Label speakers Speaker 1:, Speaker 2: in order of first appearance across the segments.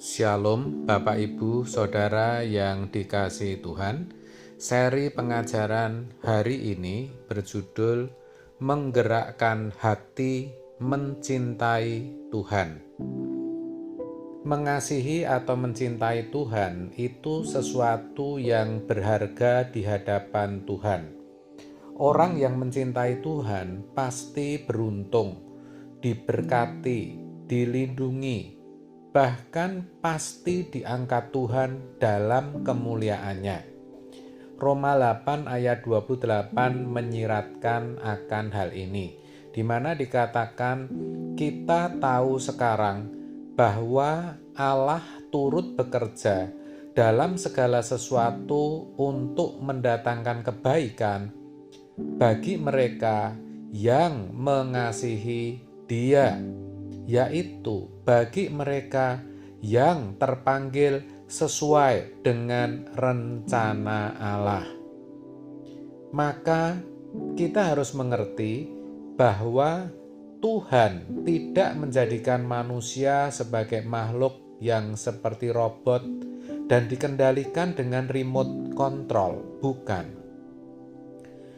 Speaker 1: Shalom Bapak Ibu Saudara yang dikasihi Tuhan. Seri pengajaran hari ini berjudul Menggerakkan Hati Mencintai Tuhan. Mengasihi atau mencintai Tuhan itu sesuatu yang berharga di hadapan Tuhan. Orang yang mencintai Tuhan pasti beruntung, diberkati, dilindungi, bahkan pasti diangkat Tuhan dalam kemuliaannya. Roma 8 ayat 28 menyiratkan akan hal ini, di mana dikatakan kita tahu sekarang bahwa Allah turut bekerja dalam segala sesuatu untuk mendatangkan kebaikan bagi mereka yang mengasihi Dia, yaitu bagi mereka yang terpanggil sesuai dengan rencana Allah. Maka kita harus mengerti bahwa Tuhan tidak menjadikan manusia sebagai makhluk yang seperti robot dan dikendalikan dengan remote control, bukan.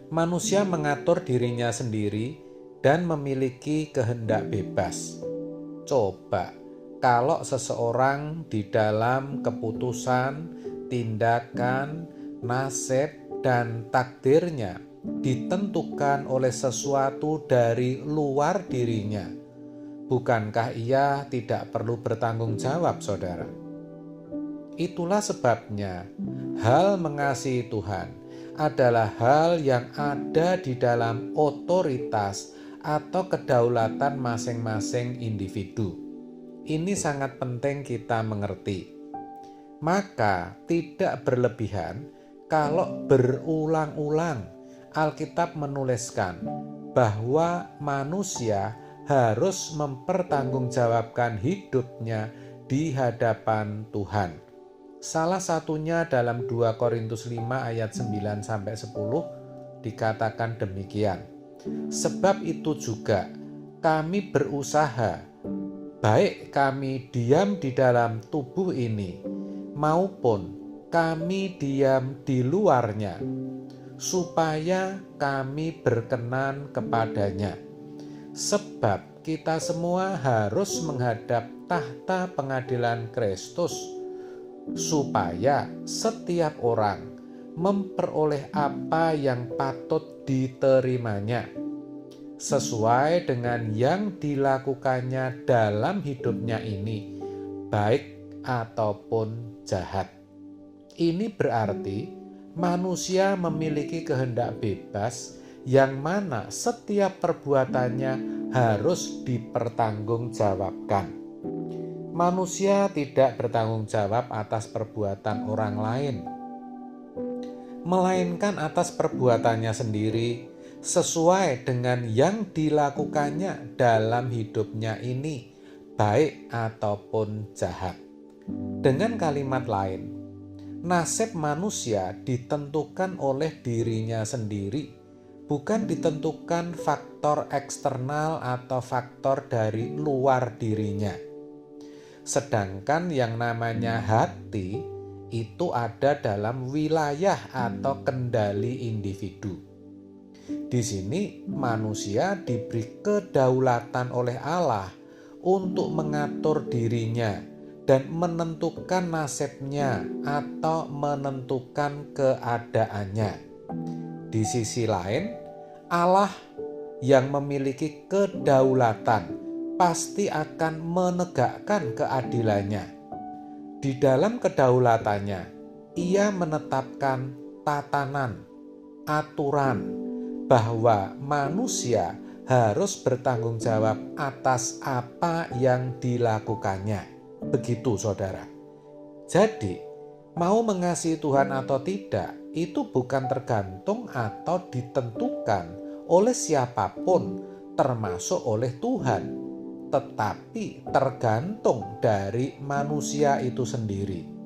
Speaker 1: Manusia mengatur dirinya sendiri dan memiliki kehendak bebas. Coba kalau seseorang di dalam keputusan, tindakan, nasib, dan takdirnya ditentukan oleh sesuatu dari luar dirinya, bukankah ia tidak perlu bertanggung jawab, saudara? Itulah sebabnya hal mengasihi Tuhan adalah hal yang ada di dalam otoritas atau kedaulatan masing-masing individu. Ini sangat penting kita mengerti. Maka tidak berlebihan kalau berulang-ulang Alkitab menuliskan bahwa manusia harus mempertanggungjawabkan hidupnya di hadapan Tuhan. Salah satunya dalam 2 Korintus 5 ayat 9-10 dikatakan demikian. Sebab itu juga kami berusaha, baik kami diam di dalam tubuh ini maupun kami diam di luarnya, supaya kami berkenan kepadanya. Sebab kita semua harus menghadap tahta pengadilan Kristus, supaya setiap orang memperoleh apa yang patut diterimanya, sesuai dengan yang dilakukannya dalam hidupnya ini, baik ataupun jahat. Ini berarti manusia memiliki kehendak bebas yang mana setiap perbuatannya harus dipertanggungjawabkan. Manusia tidak bertanggung jawab atas perbuatan orang lain, melainkan atas perbuatannya sendiri sesuai dengan yang dilakukannya dalam hidupnya ini, baik ataupun jahat. Dengan kalimat lain, nasib manusia ditentukan oleh dirinya sendiri, bukan ditentukan faktor eksternal atau faktor dari luar dirinya. Sedangkan yang namanya hati itu ada dalam wilayah atau kendali individu. Di sini manusia diberi kedaulatan oleh Allah untuk mengatur dirinya dan menentukan nasibnya atau menentukan keadaannya. Di sisi lain, Allah yang memiliki kedaulatan pasti akan menegakkan keadilannya. Di dalam kedaulatannya, Ia menetapkan tatanan, aturan, bahwa manusia harus bertanggung jawab atas apa yang dilakukannya. Begitu, saudara. Jadi, mau mengasihi Tuhan atau tidak, itu bukan tergantung atau ditentukan oleh siapapun, termasuk oleh Tuhan, tetapi tergantung dari manusia itu sendiri.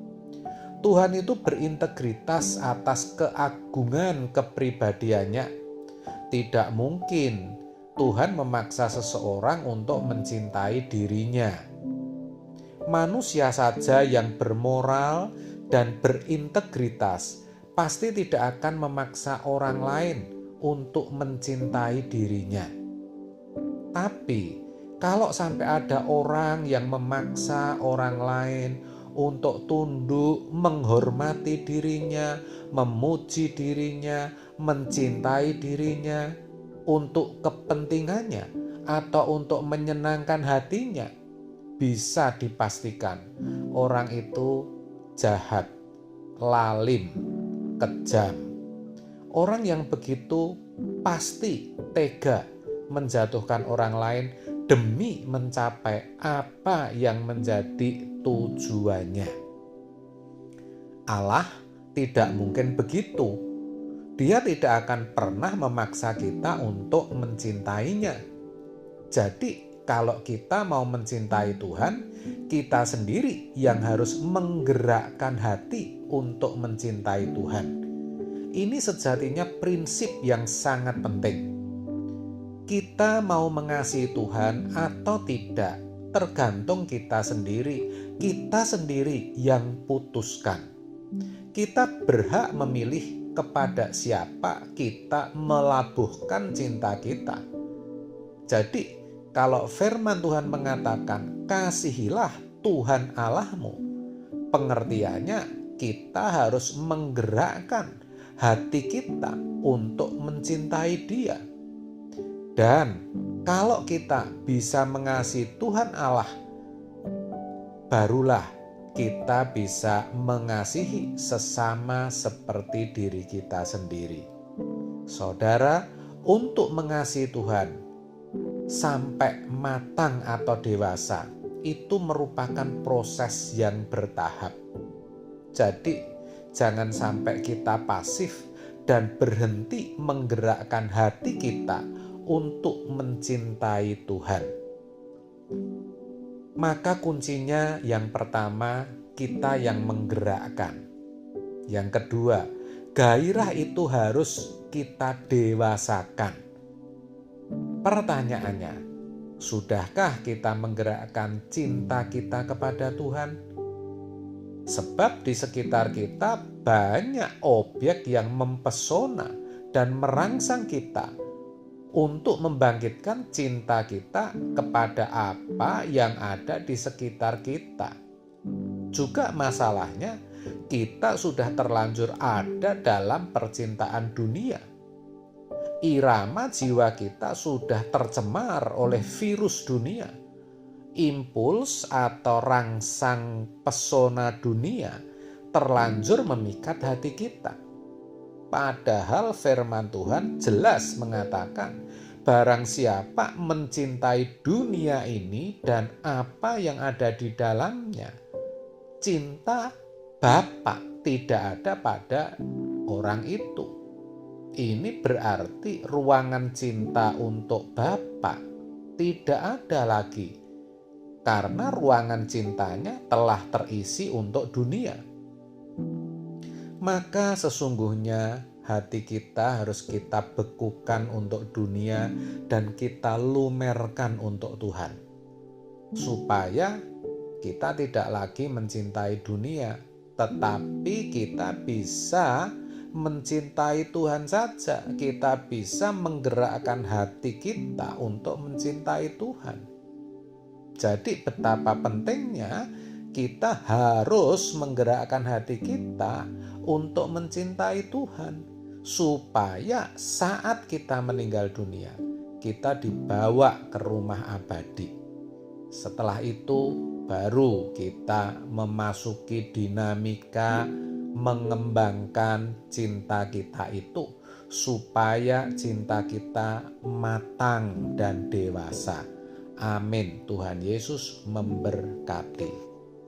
Speaker 1: Tuhan itu berintegritas atas keagungan kepribadiannya. Tidak mungkin Tuhan memaksa seseorang untuk mencintai dirinya. Manusia saja yang bermoral dan berintegritas pasti tidak akan memaksa orang lain untuk mencintai dirinya. Tapi kalau sampai ada orang yang memaksa orang lain untuk tunduk, menghormati dirinya, memuji dirinya, mencintai dirinya untuk kepentingannya atau untuk menyenangkan hatinya, bisa dipastikan orang itu jahat, lalim, kejam. Orang yang begitu pasti tega menjatuhkan orang lain demi mencapai apa yang menjadi tujuannya. Allah tidak mungkin begitu. Dia tidak akan pernah memaksa kita untuk mencintainya. Jadi, kalau kita mau mencintai Tuhan, kita sendiri yang harus menggerakkan hati untuk mencintai Tuhan. Ini sejatinya prinsip yang sangat penting. Kita mau mengasihi Tuhan atau tidak, tergantung kita sendiri. Kita sendiri yang putuskan. Kita berhak memilih kepada siapa kita melabuhkan cinta kita. Jadi, kalau firman Tuhan mengatakan, kasihilah Tuhan Allahmu, pengertiannya kita harus menggerakkan hati kita untuk mencintai Dia. Dan kalau kita bisa mengasihi Tuhan Allah, barulah kita bisa mengasihi sesama seperti diri kita sendiri. Saudara, untuk mengasihi Tuhan sampai matang atau dewasa, itu merupakan proses yang bertahap. Jadi, jangan sampai kita pasif dan berhenti menggerakkan hati kita untuk mencintai Tuhan. Maka kuncinya yang pertama, kita yang menggerakkan. Yang kedua, gairah itu harus kita dewasakan. Pertanyaannya, sudahkah kita menggerakkan cinta kita kepada Tuhan? Sebab di sekitar kita banyak objek yang mempesona dan merangsang kita untuk membangkitkan cinta kita kepada apa yang ada di sekitar kita. Juga masalahnya, kita sudah terlanjur ada dalam percintaan dunia. Irama jiwa kita sudah tercemar oleh virus dunia. Impuls atau rangsang pesona dunia terlanjur memikat hati kita. Padahal firman Tuhan jelas mengatakan, barang siapa mencintai dunia ini dan apa yang ada di dalamnya, cinta Bapa tidak ada pada orang itu. Ini berarti ruangan cinta untuk Bapa tidak ada lagi, karena ruangan cintanya telah terisi untuk dunia. Maka sesungguhnya hati kita harus kita bekukan untuk dunia dan kita lumerkan untuk Tuhan. Supaya kita tidak lagi mencintai dunia, tetapi kita bisa mencintai Tuhan saja. Kita bisa menggerakkan hati kita untuk mencintai Tuhan. Jadi betapa pentingnya kita harus menggerakkan hati kita untuk mencintai Tuhan, supaya saat kita meninggal dunia, kita dibawa ke rumah abadi. Setelah itu baru kita memasuki dinamika mengembangkan cinta kita itu, supaya cinta kita matang dan dewasa. Amin. Tuhan Yesus memberkati.